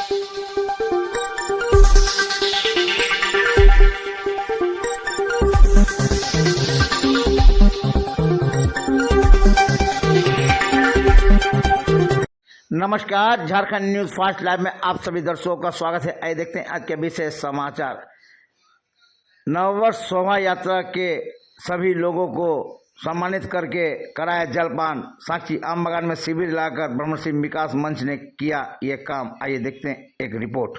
नमस्कार, Jharkhand news fast live में आप सभी दर्शकों का स्वागत है। आइए देखते हैं आज के विशेष समाचार। नववर्ष शोभा यात्रा के सभी लोगों को सम्मानित करके कराया जलपान। साक्षी आम बागान में शिविर लगाकर ब्रह्मश्री विकास मंच ने किया ये काम। आइए देखते हैं एक रिपोर्ट।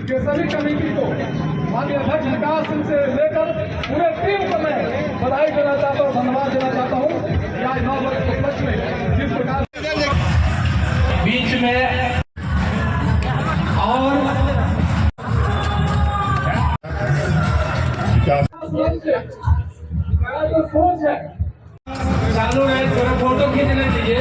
सभी कमेटी को माननीय अध्यक्ष विकास सिंह से लेकर पूरे टीम को मैं बधाई देना चाहता हूँ, धन्यवाद देना चाहता हूँ। आज 9 वर्ष के उपलक्ष्य में जिस प्रकार बीच में और सोच है चालू है, थोड़ा फोटो खींचना चाहिए।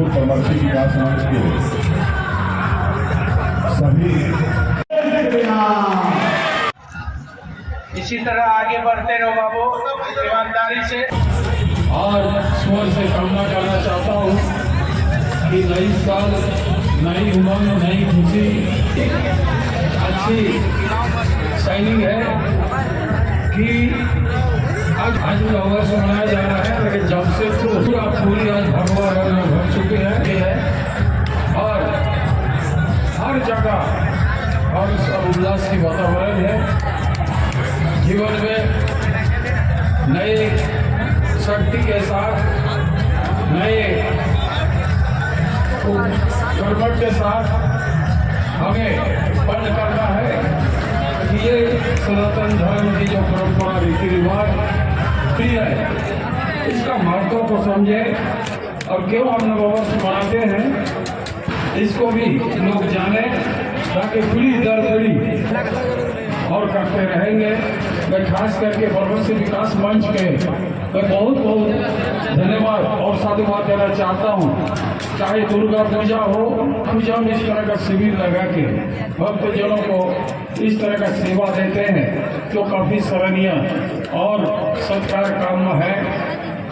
ब्रह्मश्री विकास मंच के सभी इसी तरह आगे बढ़ते रहो बाबू, ईमानदारी से। और स्वर से कामना करना चाहता हूँ कि नई साल, नई उमंग, नई खुशी, अच्छी शाइनिंग है कि आज नववर्ष मनाया जा रहा है। लेकिन जमशेदपुर पूरी आज भगवा रंग में भर चुके हैं और हर जगह और सब उल्लास की वातावरण है। जीवन में नए शक्ति के साथ, नए कर्मठ के साथ हमें बंद करना है कि ये सनातन धर्म की जो परंपरा, रीति रिवाज है, इसका महत्व को समझे और क्यों हम नववर्ष मनाते हैं इसको भी लोग जाने, ताकि पीढ़ी दर पीढ़ी और करते रहेंगे। मैं खास करके ब्रह्मश्री विकास मंच के मैं बहुत बहुत धन्यवाद और साधुवाद देना चाहता हूँ। चाहे दुर्गा पूजा हो, पूजा में इस तरह का शिविर लगा के भक्तजनों को इस तरह का सेवा देते हैं जो काफी सराहनीय और सत्कार काम है।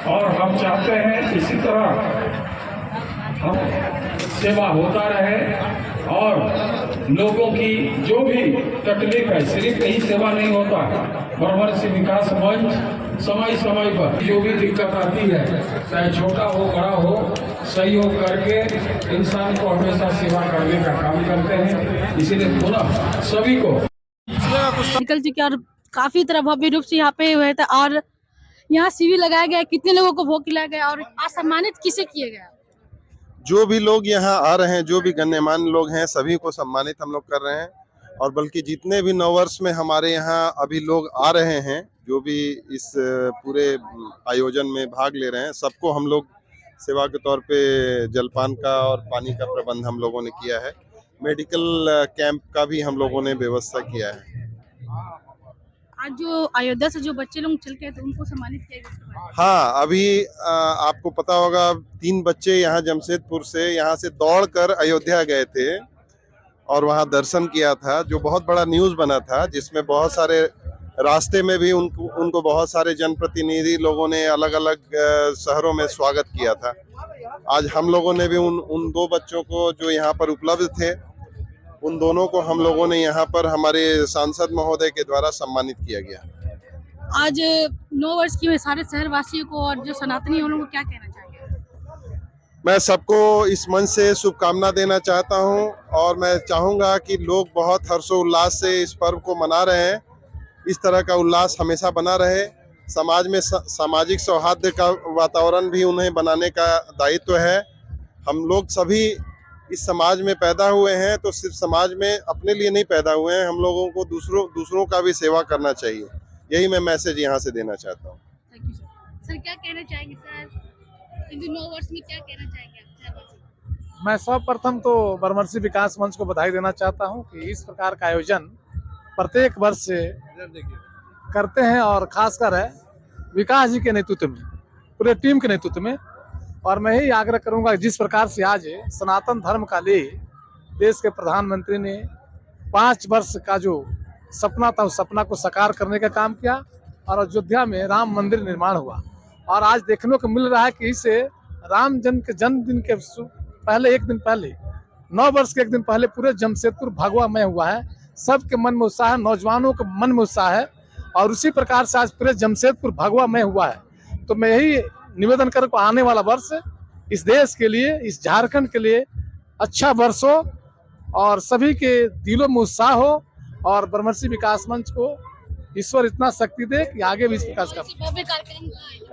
और हम चाहते हैं इसी तरह हम सेवा होता रहे और लोगों की जो भी तकलीफ है, सिर्फ यही सेवा नहीं होता, ब्रह्मश्री विकास मंच समय समय पर जो भी दिक्कत आती है, चाहे छोटा हो बड़ा हो, सहयोग करके इंसान को हमेशा सेवा करने का काम करते हैं। इसीलिए पुनः सभी को निकल चुके और काफी तरह भव्य रूप से यहाँ पे हुए थे और यहाँ शिविर लगाया गया। कितने लोगों को भोग खिलाया गया और आज सम्मानित किसे किया गया? जो भी लोग यहाँ आ रहे हैं, जो भी गण्यमान्य लोग हैं, सभी को सम्मानित हम लोग कर रहे हैं। और बल्कि जितने भी नववर्ष में हमारे यहाँ अभी लोग आ रहे हैं, जो भी इस पूरे आयोजन में भाग ले रहे हैं, सबको हम लोग सेवा के तौर पे जलपान का और पानी का प्रबंध हम लोगों ने किया है। मेडिकल कैंप का भी हम लोगों ने व्यवस्था किया है। आज जो अयोध्या से जो बच्चे लोग चल के तो उनको सम्मानित किया गया। हाँ, अभी आपको पता होगा 3 बच्चे यहाँ जमशेदपुर से यहाँ से दौड़कर अयोध्या गए थे और वहाँ दर्शन किया था, जो बहुत बड़ा न्यूज़ बना था, जिसमें बहुत सारे रास्ते में भी उनको बहुत सारे जनप्रतिनिधि लोगों ने अलग अलग शहरों में स्वागत किया था। आज हम लोगों ने भी उन 2 बच्चों को जो यहाँ पर उपलब्ध थे, उन दोनों को हम लोगों ने यहाँ पर हमारे सांसद महोदय के द्वारा सम्मानित किया गया। आज 9 वर्ष की सारे शहर वासियों को और जो सनातनी उन लोगों को क्या कहना चाहिए? मैं सबको इस मंच से शुभकामना देना चाहता हूँ और मैं चाहूँगा कि लोग बहुत हर्षोल्लास से इस पर्व को मना रहे हैं। इस तरह का उल्लास हमेशा बना रहे। समाज में सामाजिक सौहार्द का वातावरण भी उन्हें बनाने का दायित्व है। हम लोग सभी इस समाज में पैदा हुए हैं, तो सिर्फ समाज में अपने लिए नहीं पैदा हुए हैं, हम लोगों को दूसरों का भी सेवा करना चाहिए। यही मैं मैसेज यहाँ से देना चाहता हूँ। Thank you sir. क्या कहना चाहेंगे सर, इन 9 वर्ष में क्या कहना चाहेंगे? मैं सर्वप्रथम तो ब्रह्मश्री विकास मंच को बधाई देना चाहता हूँ कि इस प्रकार का आयोजन प्रत्येक वर्ष से करते हैं और खासकर है विकास जी के नेतृत्व में, पूरे टीम के नेतृत्व में। और मैं यही आग्रह करूंगा कि जिस प्रकार से आज सनातन धर्म का लिए देश के प्रधानमंत्री ने 5 वर्ष का जो सपना था उस सपना को साकार करने का काम किया और अयोध्या में राम मंदिर निर्माण हुआ। और आज देखने को मिल रहा है कि इससे राम के जन्मदिन के पहले एक दिन पहले 9 वर्ष के एक दिन पहले पूरे जमशेदपुर भगवामय हुआ है। सबके मन में उत्साह है, नौजवानों के मन में उत्साह है और उसी प्रकार से आज पूरे जमशेदपुर भगवामय हुआ है। तो मैं यही निवेदन करूँ आने वाला वर्ष इस देश के लिए, इस झारखंड के लिए अच्छा वर्ष हो और सभी के दिलों में उत्साह हो और ब्रह्मर्षि विकास मंच को ईश्वर इतना शक्ति दे कि आगे भी इस विकास का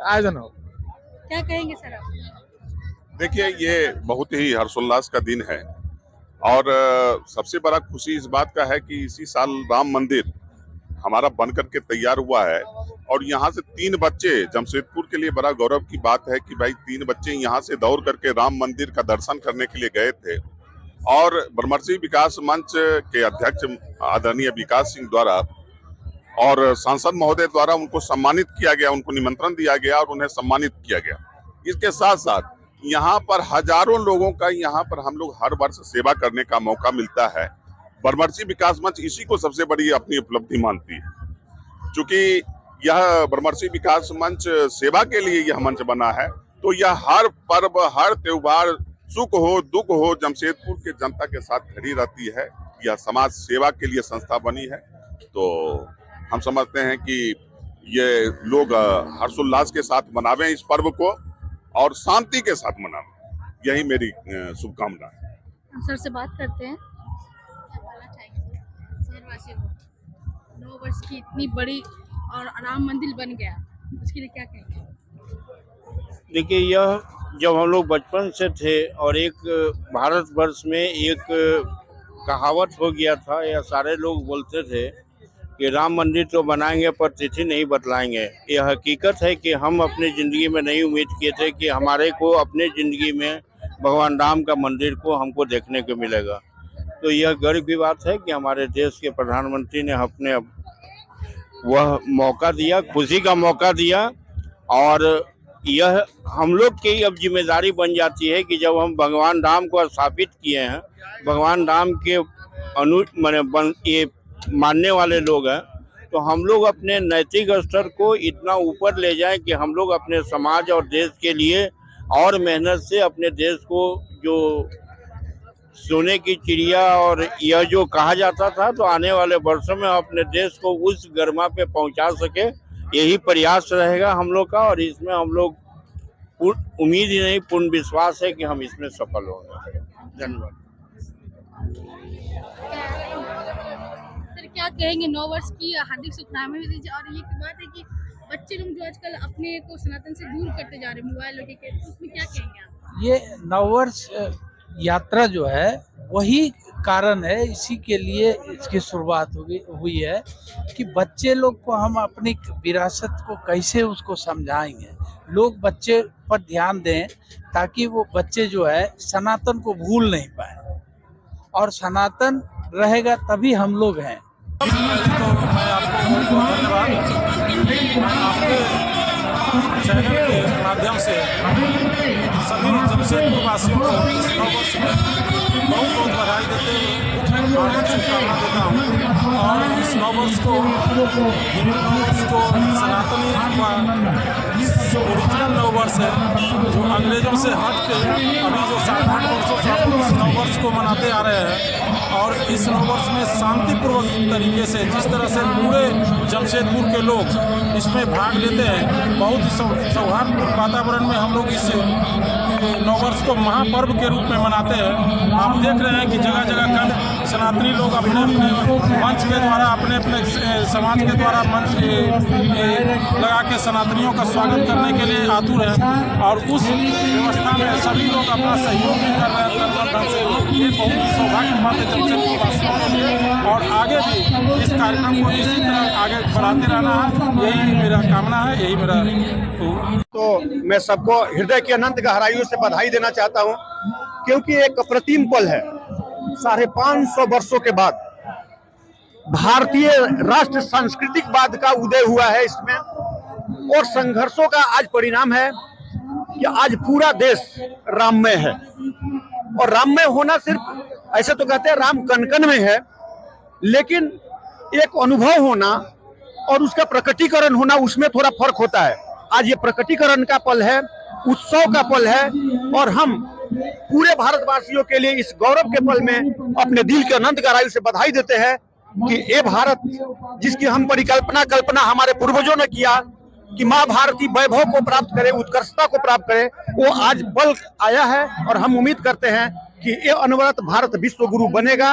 आयोजन हो। क्या कहेंगे सर आप? देखिए, ये बहुत ही हर्षोल्लास का दिन है और सबसे बड़ा खुशी इस बात का है कि इसी साल राम मंदिर हमारा बन करके तैयार हुआ है और यहाँ से 3 बच्चे, जमशेदपुर के लिए बड़ा गौरव की बात है कि भाई 3 बच्चे यहाँ से दौड़ करके राम मंदिर का दर्शन करने के लिए गए थे और ब्रह्मर्षि विकास मंच के अध्यक्ष आदरणीय विकास सिंह द्वारा और सांसद महोदय द्वारा उनको सम्मानित किया गया, उनको निमंत्रण दिया गया और उन्हें सम्मानित किया गया। इसके साथ साथ यहाँ पर हजारों लोगों का यहाँ पर हम लोग हर वर्ष सेवा करने का मौका मिलता है। ब्रह्मर्षि विकास मंच इसी को सबसे बड़ी अपनी उपलब्धि मानती है। चूंकि यह ब्रह्मर्षि विकास मंच सेवा के लिए यह मंच बना है, तो यह हर पर्व, हर त्योहार, सुख हो दुख हो, जमशेदपुर के जनता के साथ खड़ी रहती है। यह समाज सेवा के लिए संस्था बनी है। तो हम समझते हैं कि ये लोग हर्षोल्लास के साथ मनावें इस पर्व को और शांति के साथ मनावें, यही मेरी शुभकामना है। हम सर से बात करते हैं, क्या बोलना चाहेंगे शहरवासियों को? 9 वर्ष की इतनी बड़ी और राम मंदिर बन गया, उसके लिए क्या कहेंगे? देखिए, यह जब हम लोग बचपन से थे और एक भारतवर्ष में एक कहावत हो गया था, या सारे लोग बोलते थे कि राम मंदिर तो बनाएंगे पर तिथि नहीं बतलाएंगे। यह हकीकत है कि हम अपनी ज़िंदगी में नहीं उम्मीद किए थे कि हमारे को अपने ज़िंदगी में भगवान राम का मंदिर को हमको देखने को मिलेगा। तो यह गर्व की बात है कि हमारे देश के प्रधानमंत्री ने अपने वह मौका दिया, खुशी का मौका दिया और यह हम लोग की अब जिम्मेदारी बन जाती है कि जब हम भगवान राम को स्थापित किए हैं, भगवान राम के ये मानने वाले लोग हैं, तो हम लोग अपने नैतिक स्तर को इतना ऊपर ले जाएं कि हम लोग अपने समाज और देश के लिए और मेहनत से अपने देश को, जो सोने की चिड़िया और यह जो कहा जाता था, तो आने वाले वर्षों में अपने देश को उस गरिमा पे पहुंचा सके, यही प्रयास रहेगा हम लोग का। और इसमें हम लोग उम्मीद ही नहीं, पूर्ण विश्वास है कि हम इसमें सफल होंगे। धन्यवाद। क्या कहेंगे? 9 वर्ष की हार्दिक शुभकामनाएं भी दीजिए। और ये की बात है कि बच्चे लोग जो आजकल अपने को सनातन से दूर करते जा रहे हैं मोबाइल के, उसमें क्या कहेंगे आप? ये 9 वर्ष यात्रा जो है वही कारण है, इसी के लिए इसकी शुरुआत हुई है कि बच्चे लोग को हम अपनी विरासत को कैसे उसको समझाएंगे, लोग बच्चे पर ध्यान दें ताकि वो बच्चे जो है सनातन को भूल नहीं पाए और सनातन रहेगा तभी हम लोग हैं। तो मैं आपको बहुत बहुत धन्यवाद। आपके चैनल के माध्यम से सभी जमशेदपुर वासियों को इस 9 वर्ष में बहुत बहुत बधाई देते हुए हार्दिक शुभकामना देता हूँ। और इस 9 वर्ष को सनातनी ओरिजिनल 9 वर्ष है, जो अंग्रेजों से हट के अभी जो 7-8 वर्षों से हम इस 9 वर्ष को मनाते आ रहे हैं। और इस 9 वर्ष में शांतिपूर्वक तरीके से, जिस तरह से पूरे जमशेदपुर के लोग इसमें भाग लेते हैं, बहुत ही सौहार्दपूर्ण वातावरण में हम लोग इस 9 वर्ष को महापर्व के रूप में मनाते हैं। आप देख रहे हैं कि जगह जगह कल सनातनी लोग अपने अपने मंच के द्वारा, अपने अपने समाज के द्वारा मंच लगा के सनातनियों का स्वागत करने के लिए आतुर हैं और उस व्यवस्था में सभी लोग अपना सहयोग भी कर रहे हैं ढंग से। ये बहुत ही सौभाग्य की बात है जमशेदपुर वासियों के लिए और आगे भी इस कार्यक्रम को इसी तरह आगे बढ़ाते रहना है, यही मेरा कामना है, यही मेरा। तो मैं सबको हृदय की अनंत गहराइयों से बधाई देना चाहता हूं, क्योंकि एक अप्रतिम पल है। 550 वर्षों के बाद भारतीय राष्ट्र सांस्कृतिकवाद का उदय हुआ है इसमें, और संघर्षों का आज परिणाम है कि आज पूरा देश राममय है। और राममय होना सिर्फ ऐसे तो कहते हैं राम कण-कण में है, लेकिन एक अनुभव होना और उसका प्रकटीकरण होना, उसमें थोड़ा फर्क होता है। आज ये प्रकटीकरण का पल है, उत्सव का पल है, और हम पूरे भारतवासियों के लिए इस गौरव के पल में अपने दिल के अनंत गहराई से बधाई देते हैं कि ये भारत जिसकी हम कल्पना हमारे पूर्वजों ने किया कि माँ भारती वैभव को प्राप्त करे, उत्कर्षता को प्राप्त करे, वो आज पल आया है। और हम उम्मीद करते हैं कि ये अनवरत भारत विश्व गुरु बनेगा।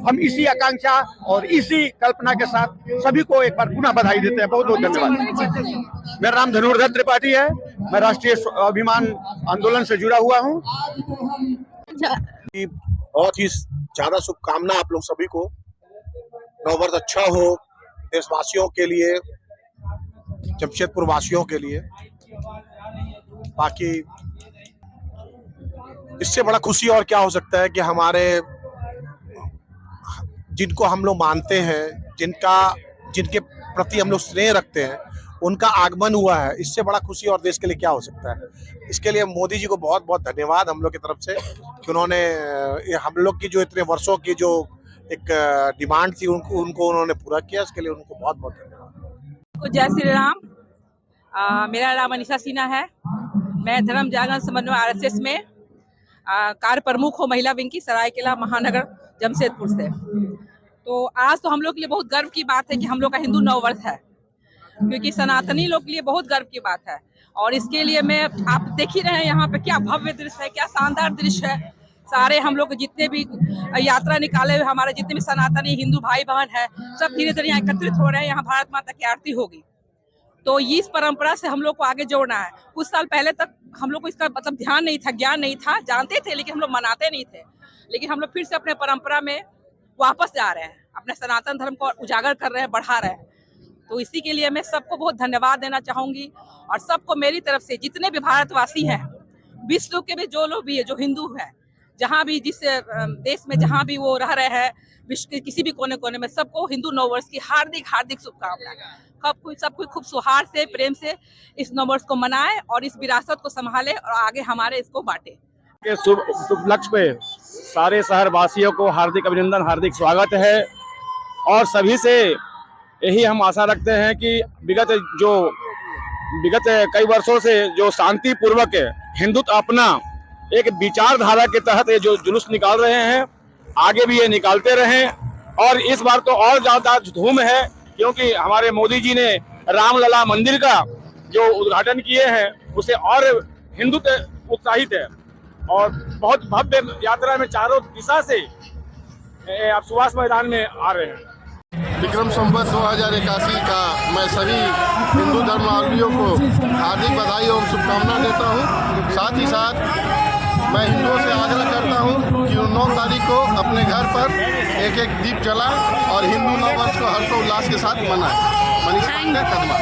हम इसी आकांक्षा और इसी कल्पना के साथ सभी को एक बार पुनः बधाई देते हैं। बहुत बहुत धन्यवाद। मेरा नाम धनुर्धर त्रिपाठी है, मैं राष्ट्रीय स्वाभिमान आंदोलन से जुड़ा हुआ हूँ। बहुत ही ज्यादा शुभकामना आप लोग सभी को। नववर्ष अच्छा हो देशवासियों के लिए, जमशेदपुर वासियों के लिए। बाकी इससे बड़ा खुशी और क्या हो सकता है कि हमारे जिनको हम लोग मानते हैं, जिनके प्रति हम लोग स्नेह रखते हैं, उनका आगमन हुआ है। इससे बड़ा खुशी और देश के लिए क्या हो सकता है। इसके लिए मोदी जी को बहुत बहुत धन्यवाद हम लोग की तरफ से कि उन्होंने हम लोग की जो इतने वर्षों की जो एक डिमांड थी उनको उन्होंने पूरा किया। इसके लिए उनको बहुत बहुत धन्यवाद। जय श्री राम। मेरा नाम अनिशा सिन्हा है। मैं धर्म जागरण समन्वय RSS में कार्य प्रमुख हूँ, महिला विंग की, सरायकेला महानगर जमशेदपुर से। तो आज तो हम लोग के लिए बहुत गर्व की बात है कि हम लोग का हिंदू नववर्ष है, क्योंकि सनातनी लोग के लिए बहुत गर्व की बात है। और इसके लिए मैं आप देख ही रहे हैं यहाँ पे क्या भव्य दृश्य है, क्या शानदार दृश्य है। सारे हम लोग जितने भी यात्रा निकाले हुए हमारे जितने भी सनातनी हिंदू भाई बहन है, सब धीरे धीरे यहाँ एकत्रित हो रहे हैं। यहाँ भारत माता की आरती होगी। तो इस परंपरा से हम लोग को आगे जोड़ना है। कुछ साल पहले तक हम लोग को इसका मतलब ध्यान नहीं था, ज्ञान नहीं था, जानते थे लेकिन हम लोग मनाते नहीं थे। लेकिन हम लोग फिर से अपने परंपरा में वापस जा रहे हैं, अपने सनातन धर्म को उजागर कर रहे हैं, बढ़ा रहे हैं। तो इसी के लिए मैं सबको बहुत धन्यवाद देना चाहूंगी। और सबको मेरी तरफ से जितने भी भारतवासी हैं, विश्व के भी जो लोग भी है, जो हिंदू है, जहाँ भी जिस देश में जहाँ भी वो रह रहे हैं, विश्व के किसी भी कोने कोने में, सबको हिंदू नववर्ष की हार्दिक हार्दिक शुभकामनाएं। सब कोई खूब सुहार से, प्रेम से इस नववर्ष को मनाए और इस विरासत को संभाले और आगे हमारे इसको बांटे। के शुभ उपलक्ष्य पे सारे शहर वासियों को हार्दिक अभिनंदन, हार्दिक स्वागत है। और सभी से यही हम आशा रखते हैं कि विगत कई वर्षों से जो शांति पूर्वक हिंदुत्व अपना एक विचारधारा के तहत ये जो जुलूस निकाल रहे हैं, आगे भी ये निकालते रहें। और इस बार तो और ज्यादा धूम है, क्योंकि हमारे मोदी जी ने रामलला मंदिर का जो उद्घाटन किए हैं, उसे और हिंदुत्व उत्साहित है। और बहुत भव्य यात्रा में चारों दिशा से आप सुभाष मैदान में आ रहे हैं। विक्रम संवत 2081 का मैं सभी हिंदू धर्मावलंबियों को हार्दिक बधाई और शुभकामना देता हूं। साथ ही साथ मैं हिंदुओं से आग्रह करता हूं कि 9 तारीख को अपने घर पर एक एक दीप जलाएं और हिंदू नववर्ष को हर्षोल्लास के साथ मनाएं। मनीष पांडे, कदमा।